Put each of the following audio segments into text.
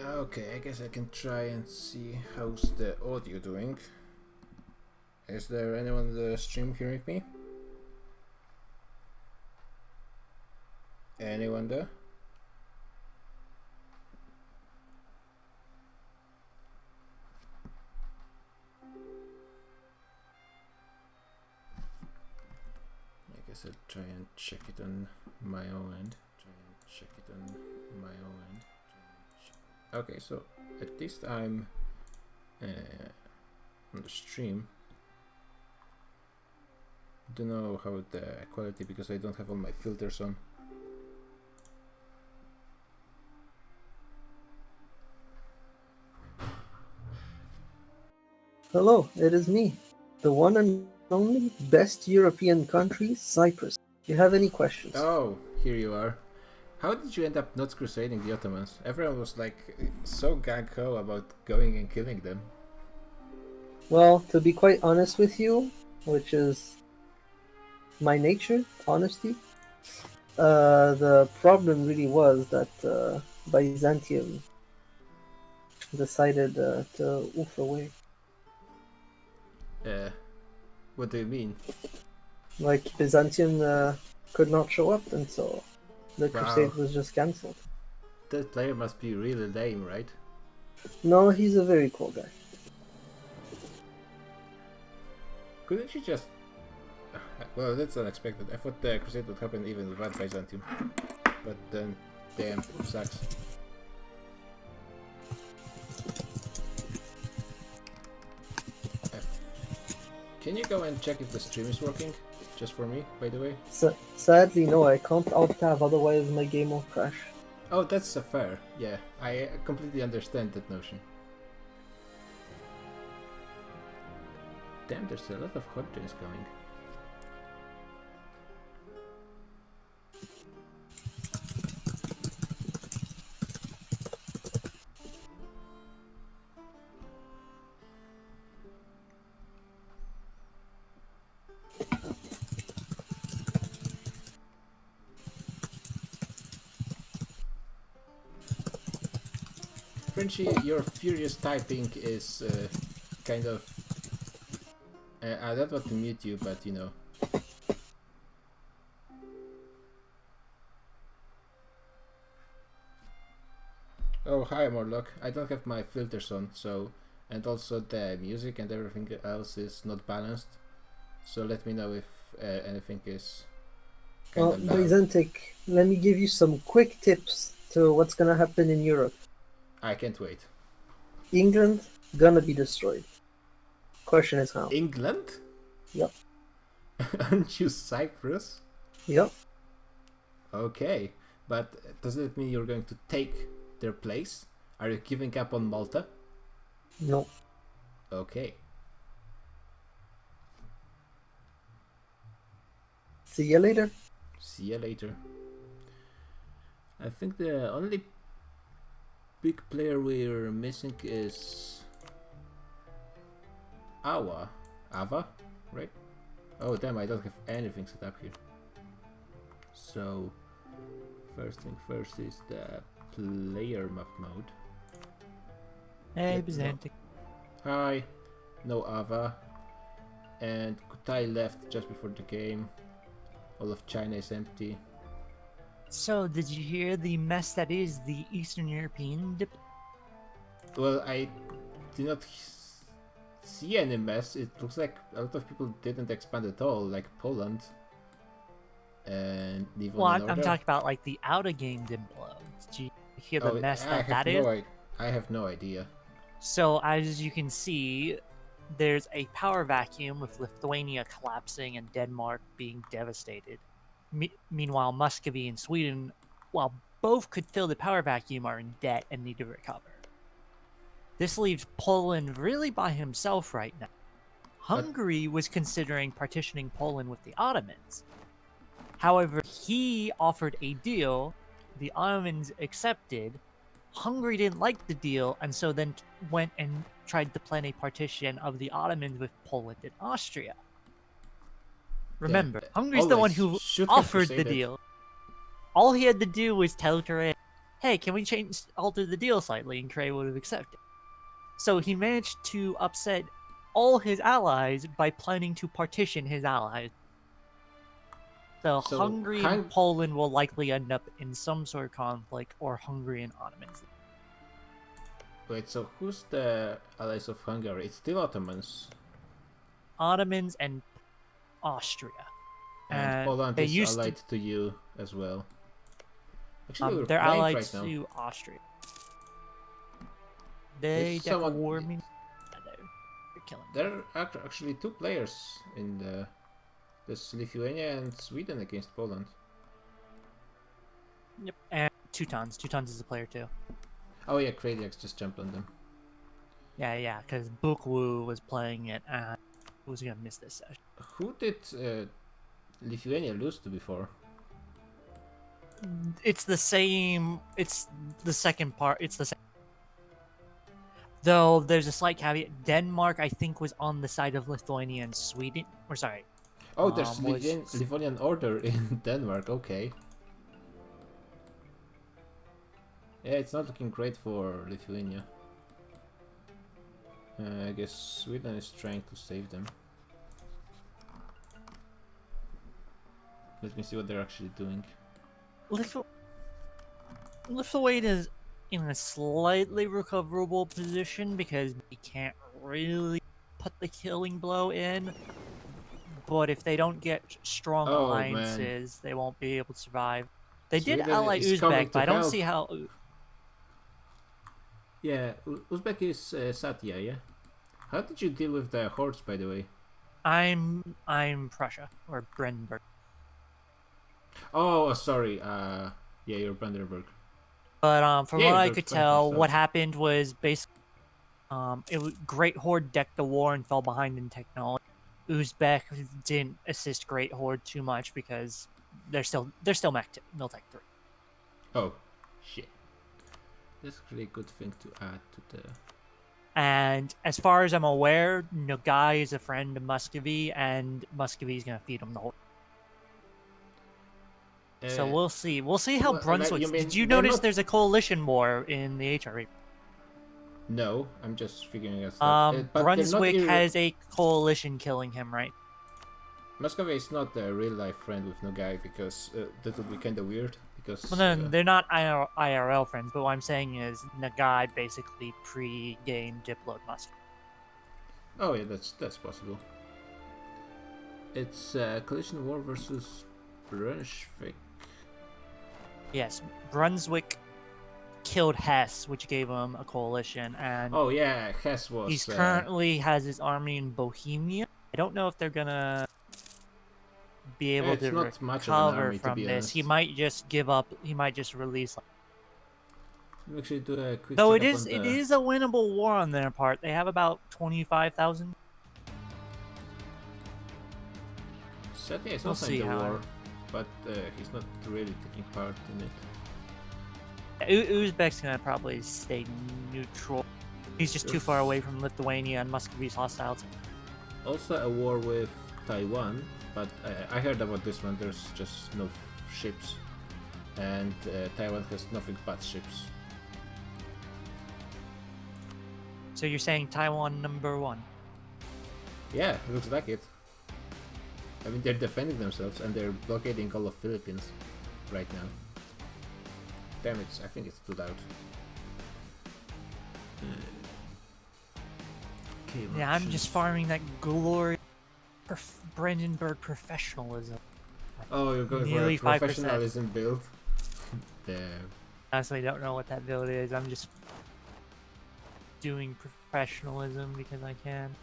Okay, I guess I can try and see how's the audio doing. Is there anyone on the stream hearing me? Anyone there? I guess I'll try and check it on my own end. Okay, so at least I'm on the stream. Don't know how the quality, because I don't have all my filters on. Hello, it is me, the one and only best European country, Cyprus. Do you have any questions? Oh, here you are. How did you end up not crusading the Ottomans? Everyone was like so gung-ho about going and killing them. Well, to be quite honest with you, which is my nature, honesty, the problem really was that Byzantium decided to oof away. What do you mean? Like, Byzantium could not show up, and so the Wow. crusade was just cancelled. That player must be really lame, right? No, he's a very cool guy. Couldn't you just... Well, that's unexpected. I thought the crusade would happen even without Byzantium. But then, damn, sucks. Can you go and check if the stream is working? Just for me, by the way. Sadly, no, I can't alt-tab, otherwise my game will crash. Oh, that's fair. Yeah, I completely understand that notion. Damn, there's a lot of hot drinks coming. Frenchie, your furious typing is kind of... I don't want to mute you, but you know. Oh, hi Morlock. I don't have my filters on, so... And also the music and everything else is not balanced. So let me know if anything is kind Well, of loud. Byzantic, let me give you some quick tips to what's gonna happen in Europe. I can't wait. England, gonna be destroyed. Question is how? England? Yep. Aren't you Cyprus? Yep. Okay, but does that mean you're going to take their place? Are you giving up on Malta? No. Okay. See you later. See you later. I think the only big player we're missing is Ava, right? Oh damn, I don't have anything set up here. So first thing first is the player map mode. Hey, Byzantic. Hi, no Ava, and Kutai left just before the game. All of China is empty. So, did you hear the mess that is the Eastern European dip? Well, I did not see any mess. It looks like a lot of people didn't expand at all, like Poland. And even Well, I'm talking about like the outer game did blow. Did you hear the mess that is? I have no idea. So, as you can see, there's a power vacuum with Lithuania collapsing and Denmark being devastated. Meanwhile, Muscovy and Sweden, while both could fill the power vacuum, are in debt and need to recover. This leaves Poland really by himself right now. Hungary was considering partitioning Poland with the Ottomans. However, he offered a deal, the Ottomans accepted. Hungary didn't like the deal, and so then went and tried to plan a partition of the Ottomans with Poland and Austria. Remember, Hungary's the one who offered the deal. All he had to do was tell Korea, hey, can we alter the deal slightly? And Kray would have accepted. So he managed to upset all his allies by planning to partition his allies. So So, Hungary and Poland will likely end up in some sort of conflict, or Hungary and Ottomans. Wait, so who's the allies of Hungary? It's still Ottomans. Ottomans and Austria. And Poland they is used allied to you as well. Actually, we're they're playing allied right now. to Austria. They Is declare someone- war. They're killing. There are actually 2 players in the... There's Lithuania and Sweden against Poland. Yep. And Teutons. Teutons is a player too. Oh yeah, Kradiax just jumped on them. Yeah, because Bukwu was playing it, and who's gonna miss this session? Who did Lithuania lose to before? It's the same. It's the second part. It's the same. Though there's a slight caveat. Denmark, I think, was on the side of Lithuania and Sweden. Or sorry. Oh, there's was- Livonian Order in Denmark, okay. Yeah, it's not looking great for Lithuania. I guess Sweden is trying to save them. Let me see what they're actually doing. Lithuania is in a slightly recoverable position because they can't really put the killing blow in. But if they don't get strong Oh, alliances, they won't be able to survive. They did Sweden ally is coming Uzbek, but to I don't help. see how. Yeah, Uzbek is Satya, yeah? How did you deal with the hordes, by the way? I'm Prussia or Brandenburg. Oh, sorry, yeah, you're Brandenburg. But from Yeah, what I they're could trying to tell, what stop. happened was basically, Great Horde decked the war and fell behind in technology. Uzbek didn't assist Great Horde too much because they're still Miltech 3. Oh, shit. That's actually a good thing to add to the... And as far as I'm aware, Nogai is a friend of Muscovy, and Muscovy is gonna feed him the whole. So we'll see. We'll see how well, Brunswick. you mean Did you they're notice not- there's a coalition war in the HRE? No, I'm just figuring out stuff. But they're not Brunswick irre- has a coalition killing him, right? Muscovy is not a real-life friend with Nogai because that would be kind of weird. Because Well, then they're not IRL friends. But what I'm saying is Nogai basically pre-game diploed Muscovy. oh yeah, that's possible. It's collision war versus Brunswick. Yes, Brunswick killed Hesse, which gave him a coalition, and Oh yeah, Hess was. he's currently has his army in Bohemia. I don't know if they're gonna be able it's to not much of an recover army, to from be this. He honest. might just give up. He might just release. Let me actually do a quick. Though it checkup is on it the- is a winnable war on their part. They have about 25,000. Satya is We'll also see in the how- war, but he's not really taking part in it. Uzbek's gonna probably stay neutral. He's just too far away from Lithuania and Muscovy's hostile. Also a war with Taiwan, but I heard about this one. There's just no ships, and Taiwan has nothing but ships. So you're saying Taiwan #1? Yeah, looks like it. I mean, they're defending themselves and they're blockading all of Philippines right now. Damn it! I think it's too loud. Okay, Yeah, I'm just farming that glory, Brandenburg professionalism. Oh, you're going Nearly for a 5%. professionalism build. Damn. Honestly, don't know what that build is. I'm just doing professionalism because I can.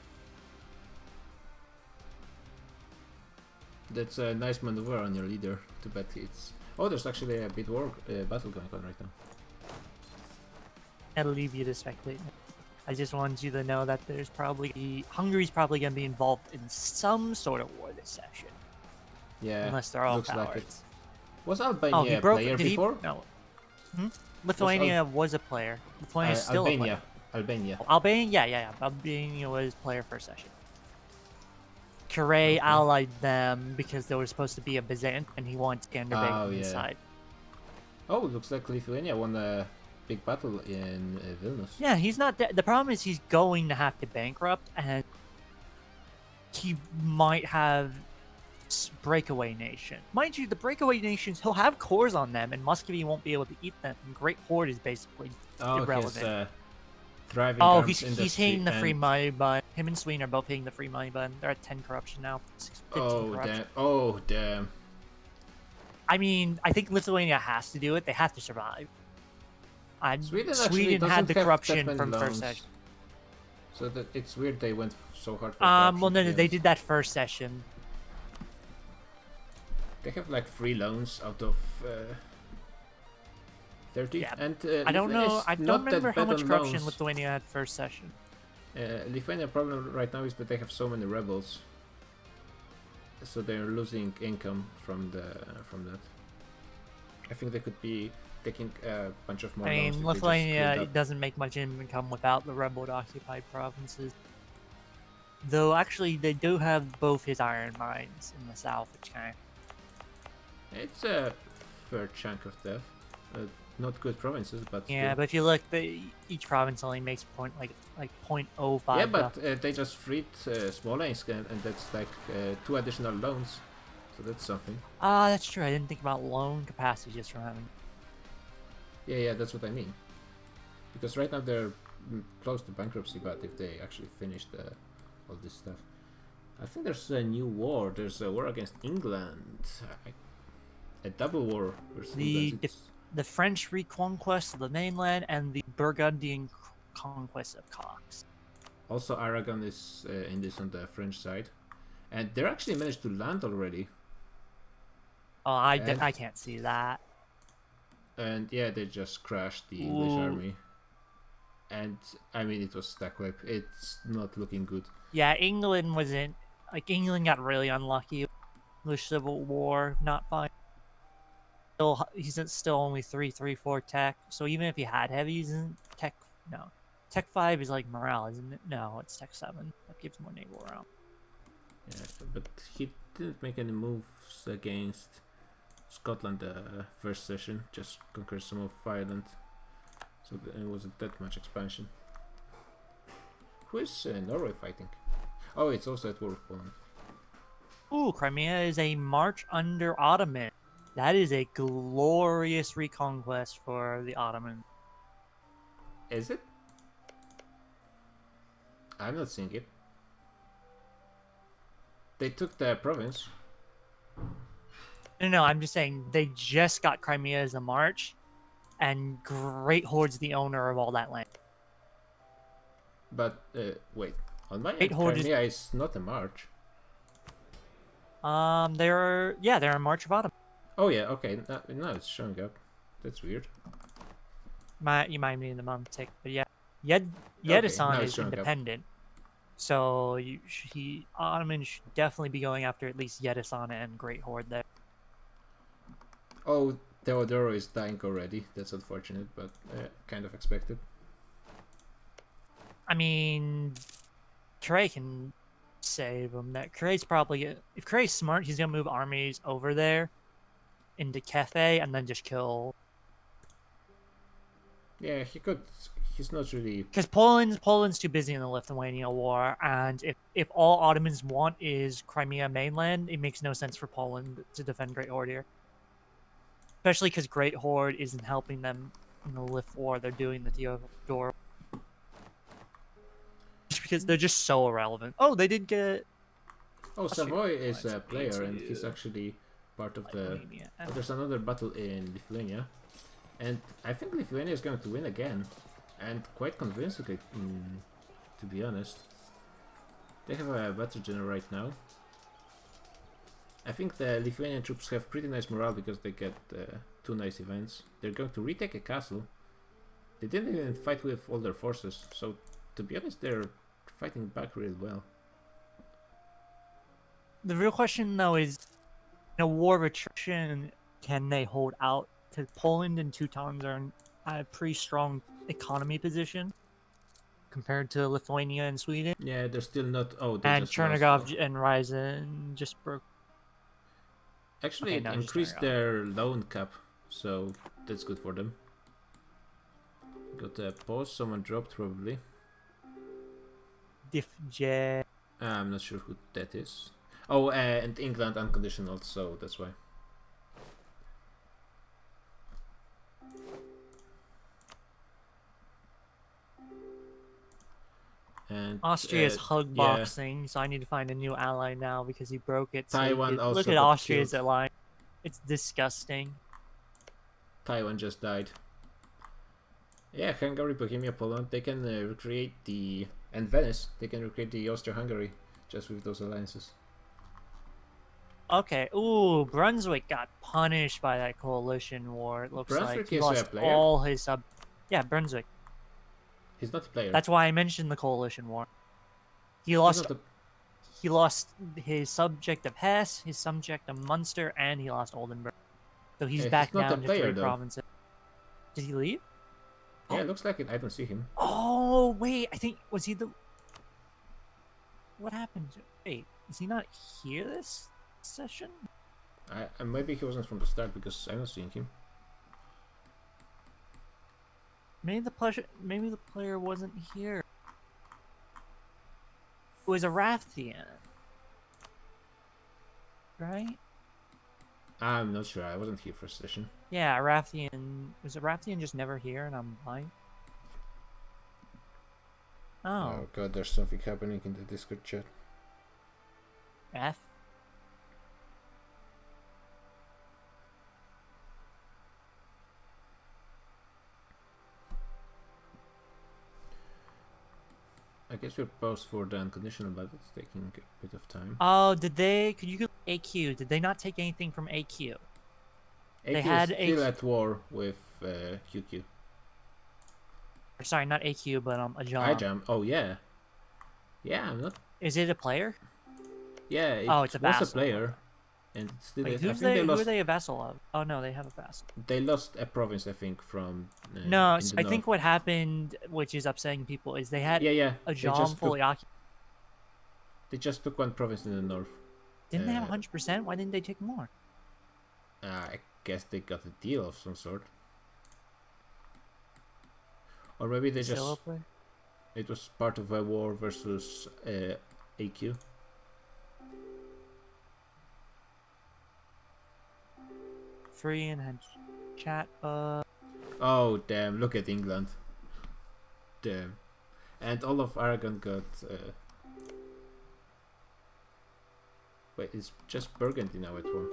That's a nice maneuver on your leader. Too bad it's. Oh, there's actually a bit battle going on right now. I'll leave you to speculate. I just want you to know that there's probably Hungary's probably going to be involved in some sort of war this session, Yeah, unless they're all looks like it. cowards. Was Oh, Albania he a broke. player Did he? before? No. Lithuania was a player. Lithuania is still a player. Albania. Albania, yeah. Albania was player first session. Kare allied them because they were supposed to be a Byzant, and he wanted Skanderbeg Oh, on his yeah. side. Oh, looks like Lithuania won a big battle in Vilnius. Yeah, he's not. The problem is he's going to have to bankrupt, and he might have breakaway nation. Mind you, the breakaway nations, he'll have cores on them, and Muscovy won't be able to eat them. And Great Horde is basically Oh, irrelevant. his thriving Oh, arms he's industry hitting the free and- money button. Him and Sweden are both hitting the free money button. They're at 10 corruption now. 15 Oh corruption. damn! Oh damn! I mean, I think Lithuania has to do it. They have to survive. Sweden actually Sweden doesn't had the have corruption that many from loans. first session. So that it's weird they went so hard for Well, corruption, no, to no, be they honest. did that first session. They have like 3 loans out of 30, Yeah, and I don't Lithuania know. is I not don't that remember how bad much on corruption loans. Lithuania had first session. Lithuania problem right now is that they have so many rebels, so they're losing income from that. I think they could be taking a bunch of more I loans. mean, if they just Lithuania cleaned up. doesn't make much income without the rebel-occupied provinces. Though, actually, they do have both his iron mines in the south, which kind of... It's a fair chunk of death. Not good provinces, but Yeah, still. but if you look, each province only makes like 0.05. Yeah, but they just freed Smolensk, and that's like 2 additional loans, so that's something. Ah, that's true. I didn't think about loan capacity just from having... Yeah, that's what I mean. Because right now they're close to bankruptcy, but if they actually finish all this stuff, I think there's a new war. There's a war against England, a double war versus The England. the French reconquest of the mainland and the Burgundian conquest of Cox. Also, Aragon is in this on the French side, and they're actually managed to land already. Oh, And- I can't see that. And yeah, they just crashed the English Ooh. army. And I mean, it was stack wipe. It's not looking good. Yeah, England wasn't like England got really unlucky. English Civil War, not fine. He's still only 334 tech. So even if he had heavy, he's in tech. No, tech 5 is like morale, isn't it? No, it's tech 7. That gives more naval morale. Yeah, but he didn't make any moves against Scotland first session. Just conquered some of Ireland. So it wasn't that much expansion. Who is Norway fighting? Oh, it's also at war with Poland. Ooh, Crimea is a march under Ottoman. That is a glorious reconquest for the Ottomans. Is it? I'm not seeing it. They took the province. No, I'm just saying they just got Crimea as a march, and Great Horde's the owner of all that land. But wait, on my Great end, Horde is- Crimea is not a march. They're a march of Ottoman. Oh yeah, okay. Now it's showing up. That's weird. You might mean the month tick, but yeah, now Yedesan it's is showing up. independent, so Ottoman should definitely be going after at least Yedesan and Great Horde there. Oh, Teodoro is dying already. That's unfortunate, but kind of expected. I mean, Trey can save him. That Trey's probably if Trey's smart, he's gonna move armies over there into Kefe and then just kill. Yeah, he could. He's not really. Because Poland's too busy in the Lithuania war, and if all Ottomans want is Crimea mainland, it makes no sense for Poland to defend Great Horde here. Especially because Great Horde isn't helping them in the Lith war; they're doing the Theodore. Just because they're just so irrelevant. Oh, they did get Oh, Austria Savoy is a Alliance player, and he's to actually part of the. Lithuania. Oh, there's another battle in Lithuania, and I think Lithuania is going to win again, and quite convincingly, to be honest. They have a better general right now. I think the Lithuanian troops have pretty nice morale because they get 2 nice events. They're going to retake a castle. They didn't even fight with all their forces, so to be honest, they're fighting back real well. The real question, though, is in a war of attrition, can they hold out? Because Poland and Teutons are in a pretty strong economy position compared to Lithuania and Sweden. Yeah, they're still not. Oh, they And just lost. Chernigov and Ryazan just broke. Actually, Okay, it no, just increased Chernigov. their loan cap so that's good for them. Got a pause, someone dropped probably. Diffje. I'm not sure who that is. Oh, and England unconditional, so that's why. And Austria's hug yeah, boxing, so I need to find a new ally now because he broke it. So Taiwan also look at got Austria's killed. alliance. It's disgusting. Taiwan just died. Yeah, Hungary, Bohemia, Poland, they can recreate the... And Venice, they can recreate the Austria-Hungary just with those alliances. Okay. Ooh, Brunswick got punished by that coalition war. It looks Brunswick like he is a lost player? all his sub. Yeah, Brunswick. He's not a player. That's why I mentioned the coalition war. He He's lost. not a... He lost his subject of Hesse, his subject of Munster, and he lost Oldenburg. So he's back not a down to player, 3 though. provinces. Did he leave? Yeah, it looks like it. I don't see him. Oh wait, I think was he the. What happened? Wait, is he not here this session? Maybe he wasn't from the start because I'm not seeing him. Maybe the player wasn't here. It was a Rathian, right? I'm not sure. I wasn't here for session. Yeah, Rathian. Was a Rathian just never here and I'm blind? Oh, God, there's something happening in the Discord chat. F. I guess we're paused for the unconditional, but it's taking a bit of time. Oh, did they? Could you go AQ? Did they not take anything from AQ? AQ had is still at war with QQ. Or sorry, not AQ, but Ajam. iJam. Oh yeah. Yeah, I'm not. Is it a player? Yeah, it Oh, it's a was a vassal. player, and it's still. Wait, I who's think they who lost. are they a vassal of? Oh no, they have a vassal. They lost a province, I think, from. No, in the I north. think what happened, which is upsetting people, is they had Yeah. Ajam fully occupied. They just took one province in the north. Didn't they have 100%? Why didn't they take more? I guess they got a deal of some sort. Or maybe they Still just. up there? It was part of a war versus AQ. Free and chat. Oh damn! Look at England. Damn, and all of Aragon got. Wait, it's just Burgundy now at war.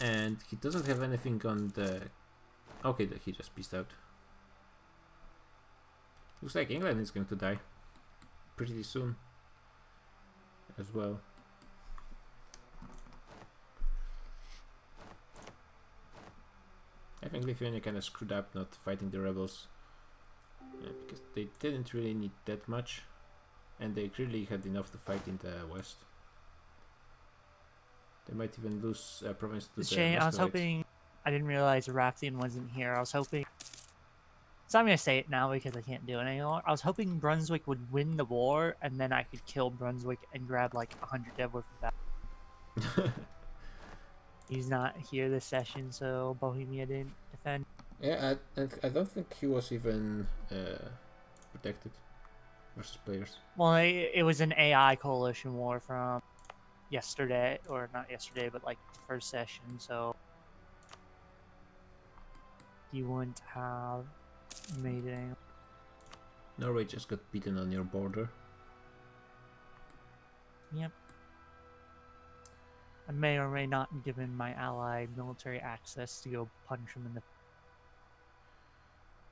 And he doesn't have anything on the. Okay, he just peaced out. Looks like England is going to die pretty soon as well. I think Lithuania kind of screwed up not fighting the rebels because they didn't really need that much, and they clearly had enough to fight in the west. They might even lose a province to the Shane, I was Muscovites. hoping. I didn't realize Rathian wasn't here. I was hoping. So I'm gonna say it now because I can't do it anymore. I was hoping Brunswick would win the war, and then I could kill Brunswick and grab like 100 dead with that. He's not here this session, so Bohemia didn't defend. Yeah, I don't think he was even protected versus players. Well, it was an AI coalition war from yesterday, or not yesterday, but like the first session, so you wouldn't have made it. Norway just got beaten on your border. Yep. I may or may not given my ally military access to go punch him in the.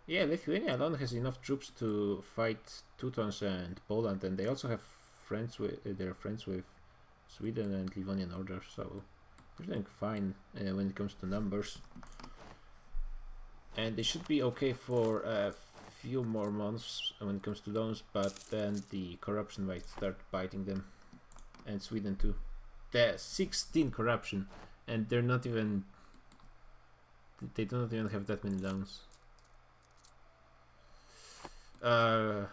Yeah, Lithuania alone has enough troops to fight Teutons and Poland, and they also have friends with they're friends with Sweden and Livonian Order, so they're doing fine when it comes to numbers. And they should be okay for a few more months when it comes to loans, but then the corruption might start biting them, and Sweden too. They're 16 corruption, and they're not even. They do not even have that many loans. The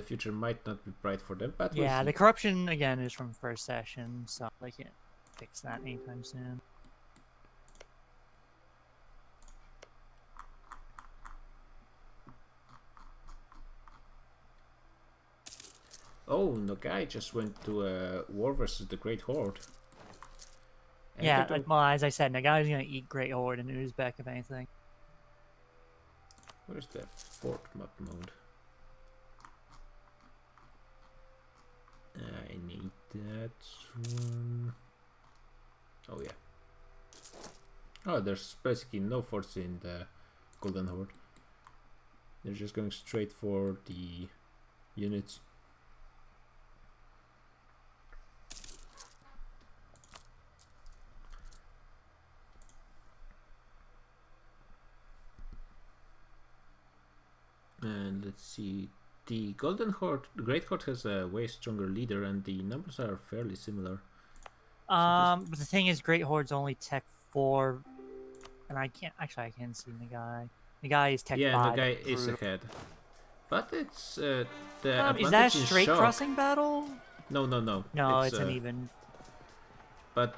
future might not be bright for them, but Yeah, we'll the see. corruption again is from first session, so they can't fix that anytime soon. Oh, Nogai just went to war versus the Great Horde. And Yeah, they're doing- well, as I said, Nagai's gonna eat Great Horde and Uzbek if anything. Where's the fort map mode? I need that one. Oh yeah. Oh, there's basically no forts in the Golden Horde. They're just going straight for the units. And let's see. The Golden Horde, the Great Horde has a way stronger leader, and the numbers are fairly similar. But the thing is, Great Horde's only Tech 4, and I can't see Nagai. Nagai is Tech Yeah, 5. Nogai is brutal. ahead. But it's the Is that a advantage in straight shock. crossing battle? No, no, no. No, it's an even. But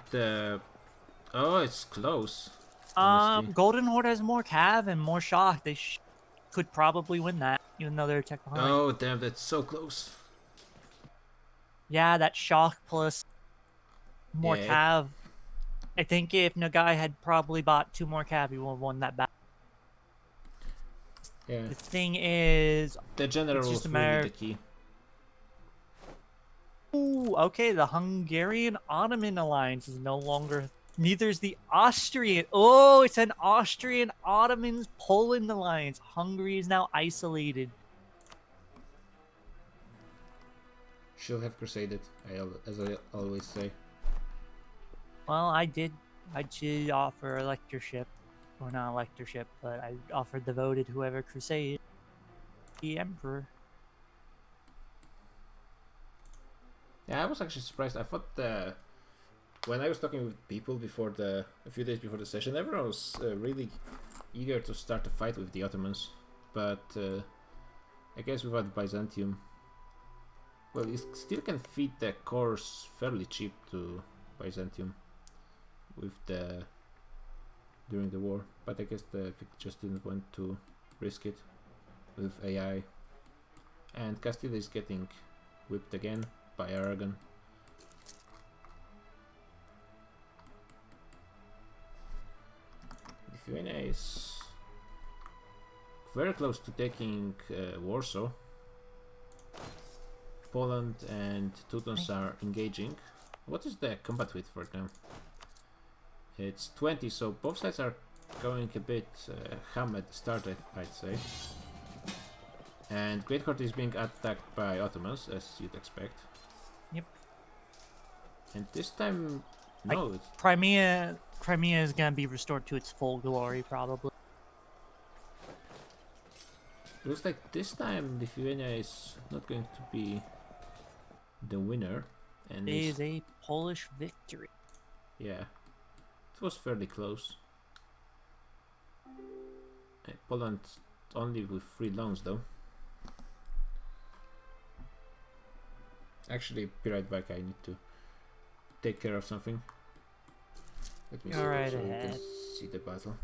oh, it's close. Honestly. Golden Horde has more cav and more shock. They could probably win that, even though they're Tech behind. Oh damn, that's so close. Yeah, that shock plus more Yeah. cav. I think if Nagai had probably bought 2 more cav, he would have won that battle. Yeah. The thing is, The general it's was just a really matter the of- key. ooh, okay, the Hungarian-Ottoman alliance is no longer. Neither is the Austrian. Oh, it's an Austrian-Ottomans-Poland alliance. Hungary is now isolated. Should have crusaded, as I always say. Well, I did offer a lectureship. Or not a lectureship, but I offered the voted whoever crusade the emperor. Yeah, I was actually surprised. I thought when I was talking with people before a few days before the session, everyone was really eager to start a fight with the Ottomans. But I guess without Byzantium, well, you still can feed the cores fairly cheap to Byzantium during the war. But I guess the pick just didn't want to risk it with AI. And Castile is getting whipped again by Aragon. Lithuania is very close to taking Warsaw. Poland and Teutons are engaging. What is the combat width for them? It's 20, so both sides are going a bit ham at the start, I'd say. And Great Horde is being attacked by Ottomans, as you'd expect. Yep. And this time, no, it's Crimea is gonna be restored to its full glory, probably. looks like this time Lithuania is not going to be the winner. And It is a Polish victory. yeah, it was fairly close. Poland only with 3 loans though. Actually, be right back. I need to take care of something. Let me Go see right so you can ahead. see the battle.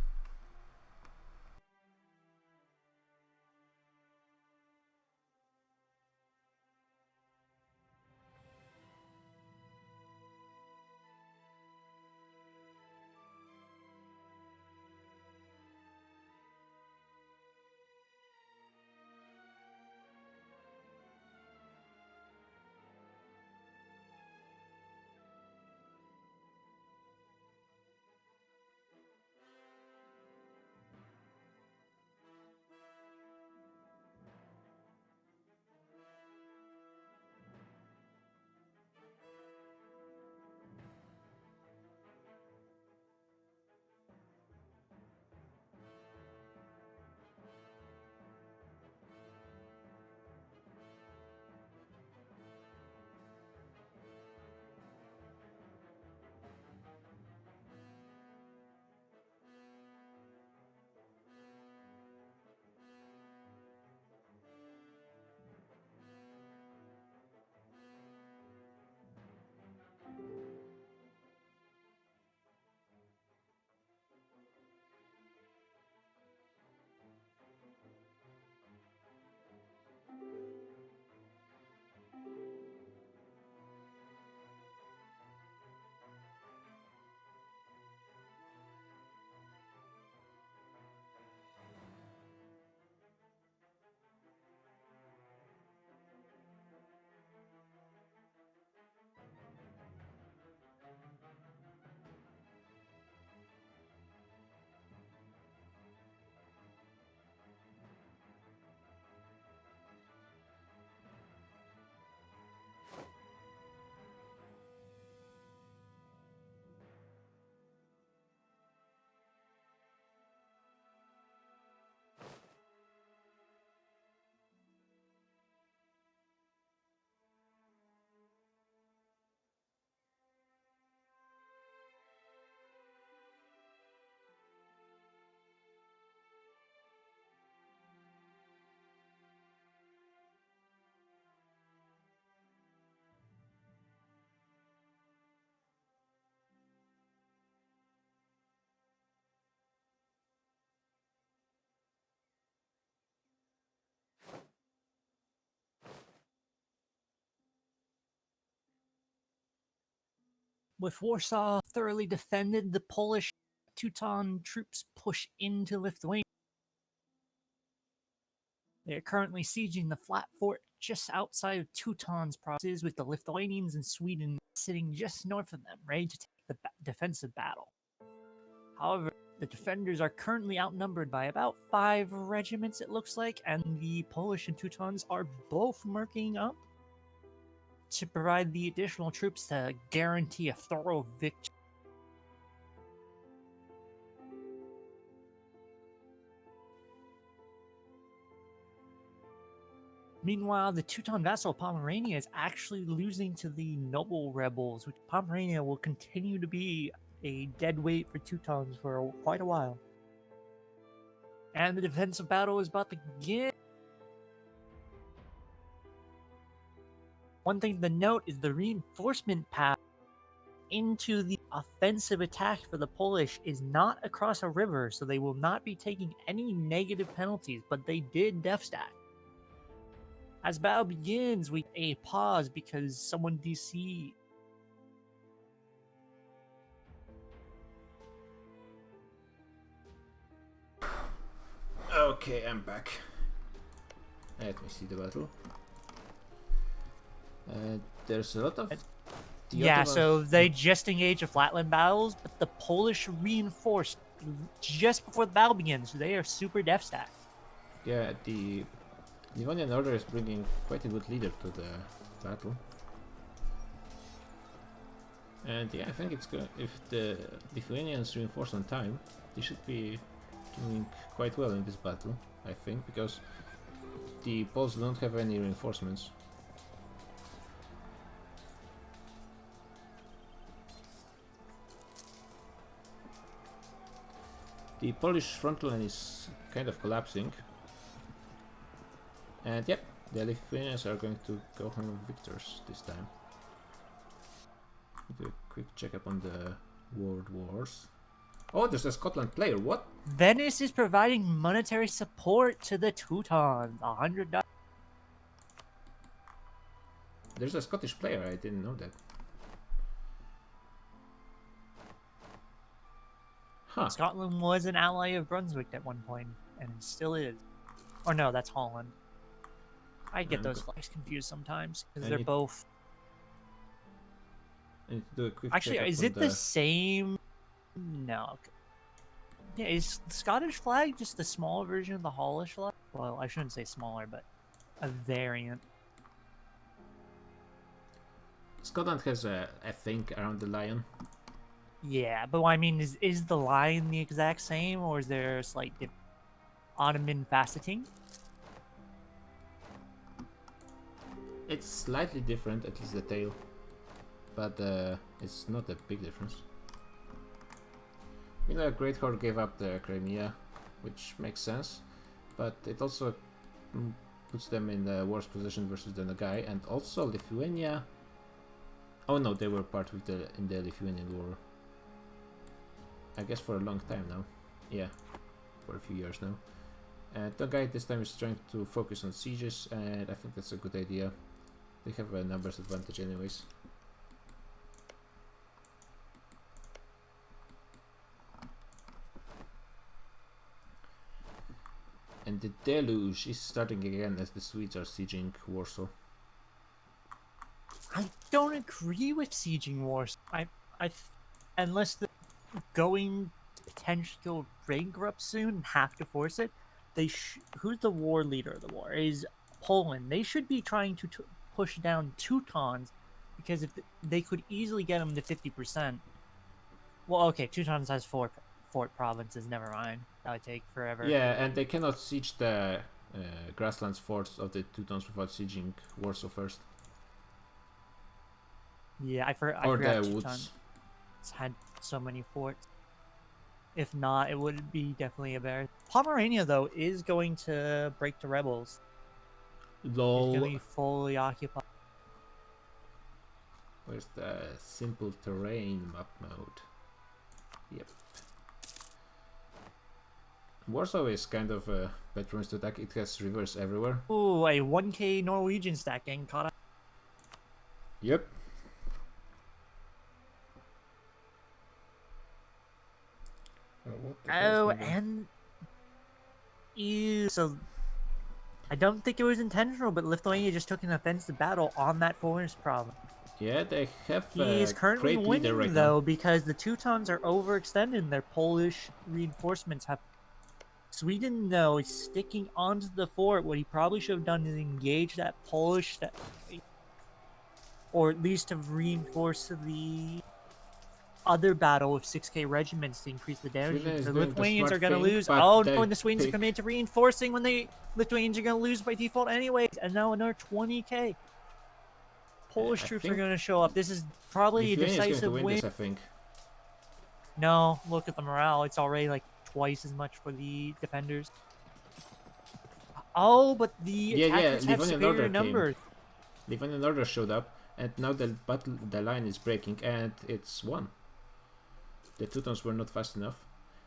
With Warsaw thoroughly defended, the Polish Teuton troops push into Lithuania. They are currently sieging the flat fort just outside of Teuton's provinces, with the Lithuanians and Sweden sitting just north of them, ready to take the defensive battle. However, the defenders are currently outnumbered by about 5 regiments, it looks like, and the Polish and Teutons are both marking up to provide the additional troops to guarantee a thorough victory. Meanwhile, the Teuton vassal Pomerania is actually losing to the noble rebels, which Pomerania will continue to be a dead weight for Teutons for quite a while. And the defensive battle is about to begin. One thing to note is the reinforcement path into the offensive attack for the Polish is not across a river, so they will not be taking any negative penalties, but they did death stack. As battle begins, we a pause because someone DC. Okay, I'm back. Let me see the battle. There's a lot of... Yeah, so they just engaged the flatland battles, but the Polish reinforced just before the battle begins. They are super death stack. Yeah, the Livonian Order is bringing quite a good leader to the battle. And yeah, I think it's good. If the Lithuanians reinforce on time, they should be doing quite well in this battle, I think, because the Poles don't have any reinforcements. The Polish front line is kind of collapsing. And yep, the Lithuanians are going to go home victors this time. Do a quick checkup on the World Wars. Oh, there's a Scotland player, what? Venice is providing monetary support to the Teutons, $100. There's a Scottish player, I didn't know that. Huh. Scotland was an ally of Brunswick at one point, and it still is. Or no, that's Holland. I get those flags confused sometimes, because they're both... I need to do a quick Actually, checkup is on it the same? No. Yeah, is the Scottish flag just the small version of the Hollish flag? Well, I shouldn't say smaller, but a variant. Scotland has a thing around the lion. Yeah, but I mean, is the lion the exact same, or is there a slight difference? Ottoman faceting? It's slightly different, at least the tail. But it's not a big difference. You know, Great Horde gave up the Crimea, which makes sense, but it also puts them in a worse position versus the Nogai, and also Lithuania. Oh no, they were part of in the Lithuanian war. I guess for a long time now. Yeah, for a few years now. And Nogai this time is trying to focus on sieges, and I think that's a good idea. They have a numbers advantage anyways. And the deluge is starting again as the Swedes are sieging Warsaw. I don't agree with sieging Warsaw. Unless they're going potentially go bankrupt soon and have to force it, who's the war leader of the war? Is Poland. They should be trying to push down Teutons, because if they could easily get them to 50%. Well, okay, Teutons has 4 fort provinces. Never mind. That would take forever. Yeah, and they cannot siege the grasslands forts of the Teutons without sieging Warsaw first. Yeah, I forgot the Teuton woods. had so many forts. If not, it would be definitely a bear. Pomerania, though, is going to break the rebels. LOL. It's going to be fully occupied. Where's the simple terrain map mode? Yep. Warsaw is kind of a bad ruins to attack. It has rivers everywhere. Ooh, a 1k Norwegian stack getting caught up. Yep. Oh, and so I don't think it was intentional, but Lithuania just took an offensive battle on that Polish province. Yeah, they have He is a currently great leader winning right though now. because the Teutons are overextended. Their Polish reinforcements have. Sweden though is sticking onto the fort. What he probably should have done is engage that Polish, or at least have reinforced the other battle with 6K regiments to increase the damage. Sweden is The doing the Lithuanians smart are going to thing, lose. but Oh no, they and the Swedes are pick. committed to reinforcing when the Lithuanians are going to lose by default anyways. And now another 20K. Polish I troops are think going to show up. This is probably a Lithuania is going to decisive win win. this, I think. No, look at the morale. It's already like twice as much for the defenders. Oh, but the attackers have Livonian superior order came. numbers. Livonian order showed up, and now the line is breaking, and it's won. The Teutons were not fast enough.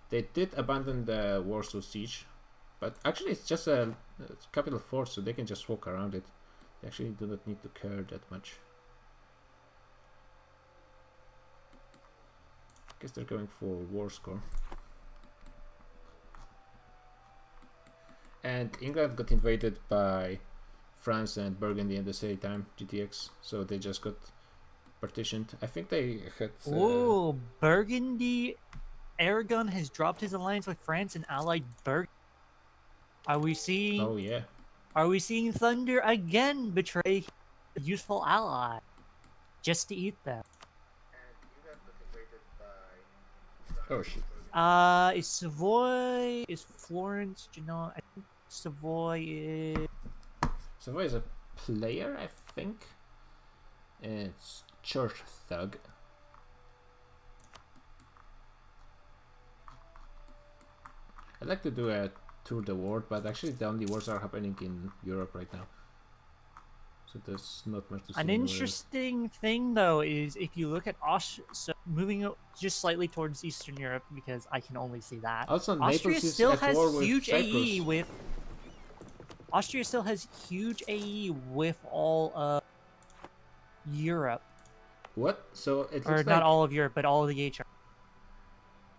They did abandon the Warsaw siege, but actually it's just a capital fort, so they can just walk around it. They actually do not need to care that much. I guess they're going for war score. And England got invaded by France and Burgundy at the same time, GTX, so they just got partitioned. I think they had... Ooh, Burgundy. Aragon has dropped his alliance with France and allied Burgundy. Are we seeing... Oh yeah. Are we seeing Thunder again betray a useful ally just to eat them? Oh shit. Is Savoy, is Florence, Genoa? I think Savoy is... Savoy is a player, I think. It's Church Thug. I'd like to do a tour the world, but actually the only wars are happening in Europe right now. So there's not much to see. An interesting thing, though, is if you look at so moving just slightly towards Eastern Europe, because I can only see that. Also, Austria Naples still is at has war with huge AE Cyprus. with. Austria still has huge AE with all of Europe. What? So it Or looks not like all of Europe, but all of the HR.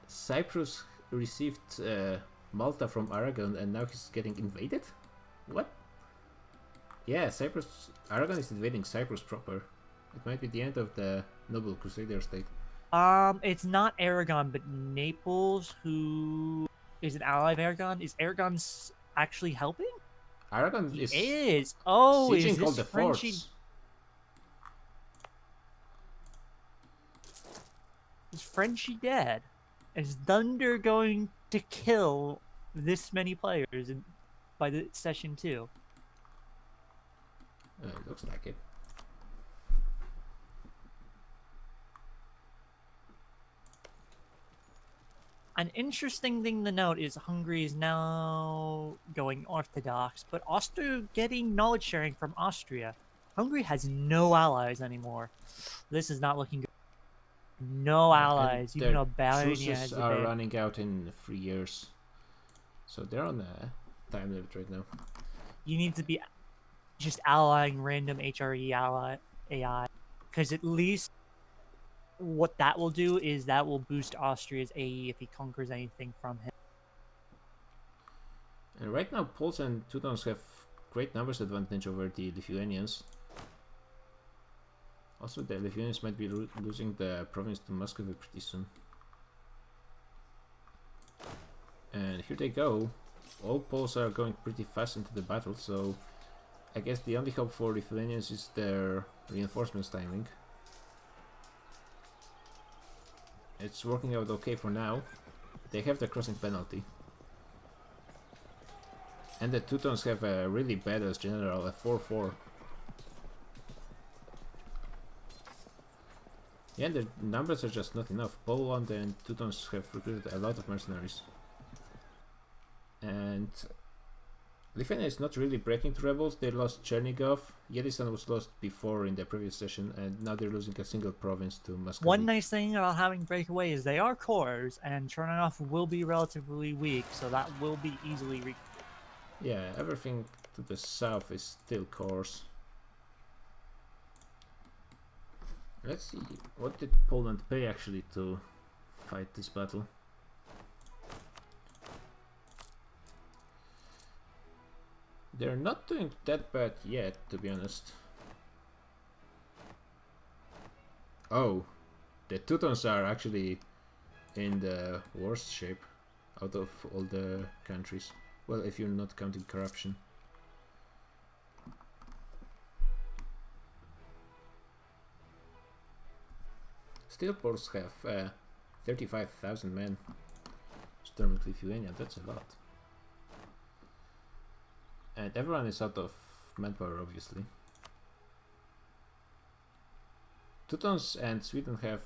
Cyprus received Malta from Aragon, and now he's getting invaded? What? Yeah, Aragon is invading Cyprus proper. It might be the end of the Noble Crusader state. It's not Aragon, but Naples, who is an ally of Aragon. Is Aragon actually helping? Aragon He is is. Oh, is sieging all this the Frenchy? forts. Is Frenchy dead? Is Thunder going to kill this many players by the session 2? Looks like it. An interesting thing to note is Hungary is now going Orthodox, but Austria getting knowledge sharing from Austria. Hungary has no allies anymore. This is not looking good. No allies, even though Bavaria has a are bit. running out in 3 years. So they're on a time limit right now. You need to be just allying random HRE AI, because at least what that will do is that will boost Austria's AE if he conquers anything from him. And right now, Poles and Teutons have great numbers advantage over the Lithuanians. Also, the Lithuanians might be losing the province to Muscovy pretty soon. And here they go. All Poles are going pretty fast into the battle, so I guess the only hope for Lithuanians is their reinforcements timing. It's working out okay for now. They have the crossing penalty. And the Teutons have a really badass general, a 4-4. Yeah, the numbers are just not enough. Poland and Teutons have recruited a lot of mercenaries. And Lithuania is not really breaking to rebels. They lost Chernigov. Yedistan was lost before in the previous session, and now they're losing a single province to Muscovy. One nice thing about having breakaway is they are cores, and Chernigov will be relatively weak, so that will be easily Yeah, everything to the south is still cores. Let's see, what did Poland pay actually to fight this battle? They're not doing that bad yet, to be honest. Oh, the Teutons are actually in the worst shape out of all the countries. Well, if you're not counting corruption. Steelports have 35,000 men storming Lithuania, that's a lot. And everyone is out of manpower, obviously. Teutons and Sweden have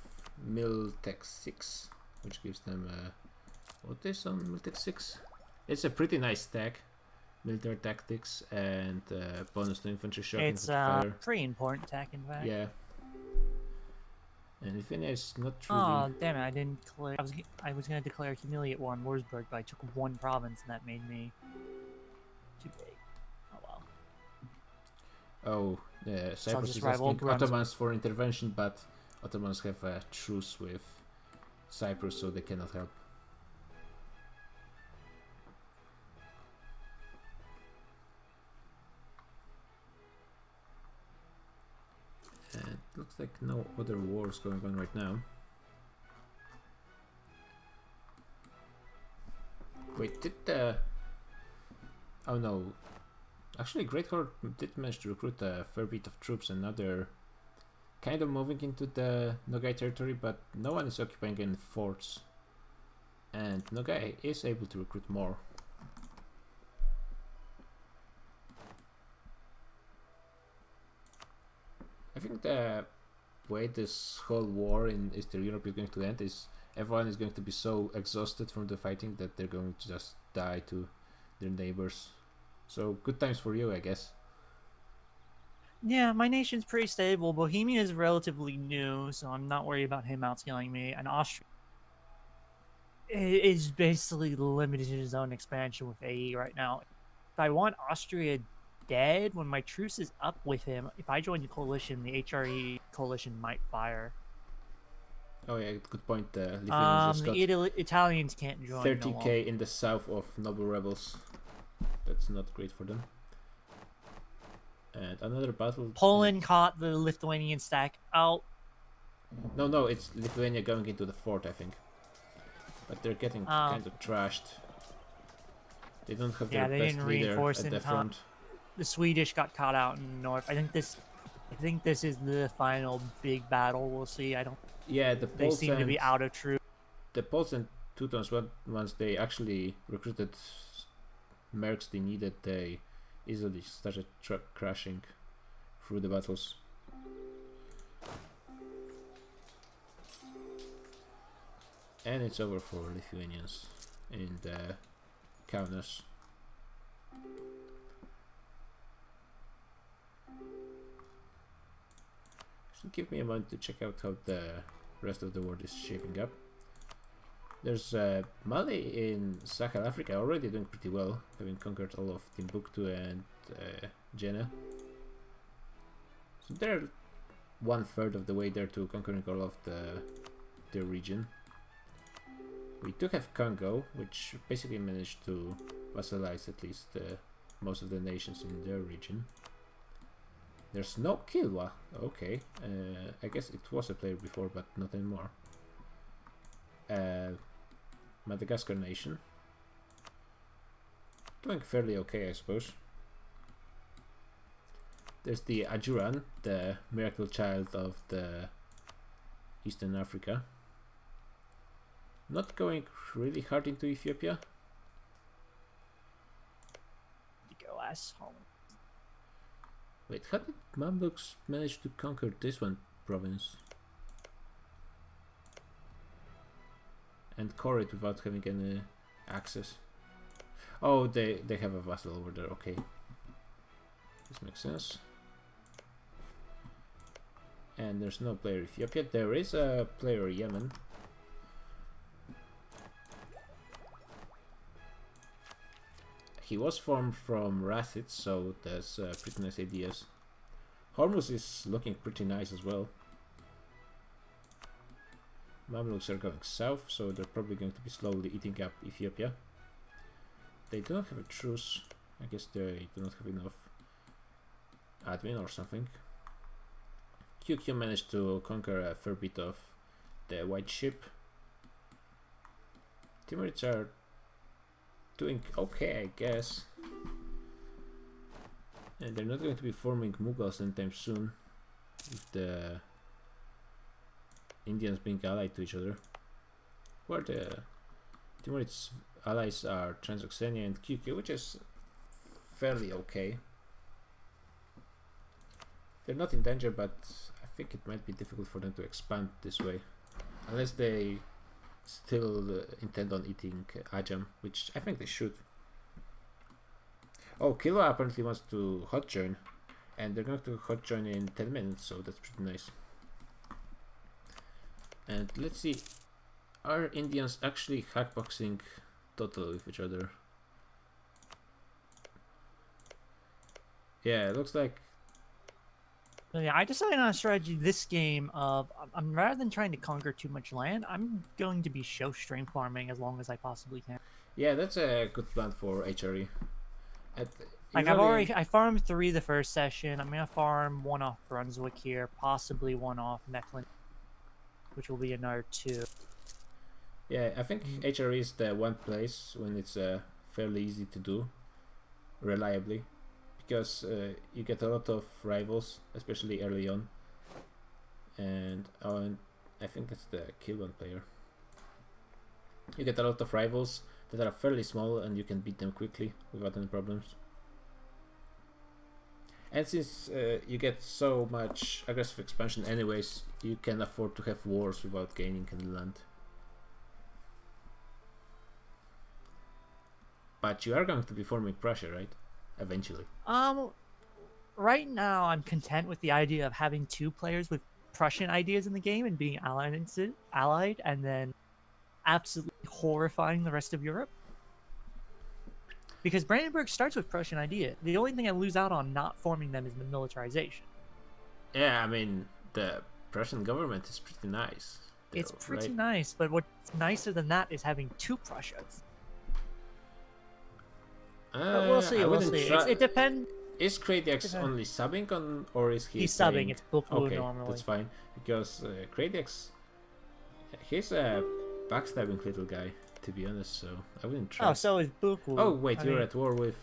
Miltech 6, which gives them what is on Miltech 6? It's a pretty nice tag. Military tactics and bonus to infantry shocking It's fire. pretty important tech, in fact. Yeah. And Lithuania is not really... Oh, damn it, I didn't declare. I was gonna declare humiliate war on Wurzburg, but I took one province and that made me too big. Oh well. Oh, Cyprus just is rival asking Brunswick. Ottomans for intervention, but Ottomans have a truce with Cyprus, so they cannot help. And looks like no other wars going on right now. Wait, did the... Oh no. Actually, Great Horde did manage to recruit a fair bit of troops, and now they're kind of moving into the Nogai territory, but no one is occupying any forts. And Nogai is able to recruit more. I think the way this whole war in Eastern Europe is going to end is everyone is going to be so exhausted from the fighting that they're going to just die to their neighbors. So good times for you, I guess. Yeah, my nation's pretty stable. Bohemia is relatively new, so I'm not worried about him outscaling me. And Austria is basically limited to his own expansion with AE right now. If I want Austria dead, when my truce is up with him, if I join the coalition, the HRE coalition might fire. Oh yeah, good point. Lithuania just got The Italians can't join. 30k in the south of noble rebels. That's not great for them. And another battle. Poland caught the Lithuanian stack out. No, it's Lithuania going into the fort, I think. But they're getting kind of trashed. They don't have their they best didn't leader reinforce at in the time. front. The Swedish got caught out in the north. I think this is the final big battle we'll see. Yeah, the They Poles seem to be and out of troops. the Poles and Teutons, once they actually recruited mercs they needed, they easily started crashing through the battles. And it's over for Lithuanians in the Kaunas. So give me a moment to check out how the rest of the world is shaping up. There's Mali in Sahel Africa already doing pretty well, having conquered all of Timbuktu and Jena. So they're 1/3 of the way there to conquering all of their region. We do have Congo, which basically managed to vassalize at least most of the nations in their region. There's no Kilwa. Okay, I guess it was a player before, but not anymore. Madagascar nation. Doing fairly okay, I suppose. There's the Ajuran, the miracle child of the Eastern Africa. Not going really hard into Ethiopia. You go, asshole. Wait, how did Mamluks manage to conquer this one province? And core it without having any access. Oh, they have a vassal over there, okay. This makes sense. And there's no player Ethiopia. There is a player Yemen. He was formed from Rathid, so there's pretty nice ideas. Hormuz is looking pretty nice as well. Mamluks are going south, so they're probably going to be slowly eating up Ethiopia. They don't have a truce I guess they do not have enough admin or something. QQ managed to conquer a fair bit of the white ship. Timurids are doing okay, I guess. And they're not going to be forming Mughals anytime soon, with the Indians being allied to each other. Where the Timurids allies are Transoxania and QQ, which is fairly okay. They're not in danger, but I think it might be difficult for them to expand this way. Unless they still intend on eating Ajam, which I think they should. Oh, Kilo apparently wants to hot join, and they're going to hot join in 10 minutes, so that's pretty nice. And let's see, are Indians actually hackboxing totally with each other? Yeah, it looks like. Yeah, I decided on a strategy this game of I'm rather than trying to conquer too much land, I'm going to be show stream farming as long as I possibly can. Yeah, that's a good plan for HRE. Like I farmed 3 the first session. I'm gonna farm 1 off Brunswick here, possibly 1 off Mecklenburg, which will be another 2. Yeah, I think HRE is the one place when it's fairly easy to do reliably, because you get a lot of rivals, especially early on. And I think that's the kill one player. You get a lot of rivals that are fairly small, and you can beat them quickly without any problems. And since you get so much aggressive expansion anyways, you can afford to have wars without gaining any land. But you are going to be forming Prussia, right? Eventually. Right now I'm content with the idea of having 2 players with Prussian ideas in the game and being allied, and then absolutely horrifying the rest of Europe. Because Brandenburg starts with Prussian idea. The only thing I lose out on not forming them is the militarization. Yeah, I mean, the Prussian government is pretty nice. It's pretty nice, but what's nicer than that is having 2 Prussias. But we'll see. It depends. Is Kradiax only subbing on, or is he? He's saying... subbing. It's Bukwu okay, normally. That's fine, because Kradiax, he's a backstabbing little guy, to be honest. So I wouldn't try. Oh, so is Bukwu. Oh wait, you're at war with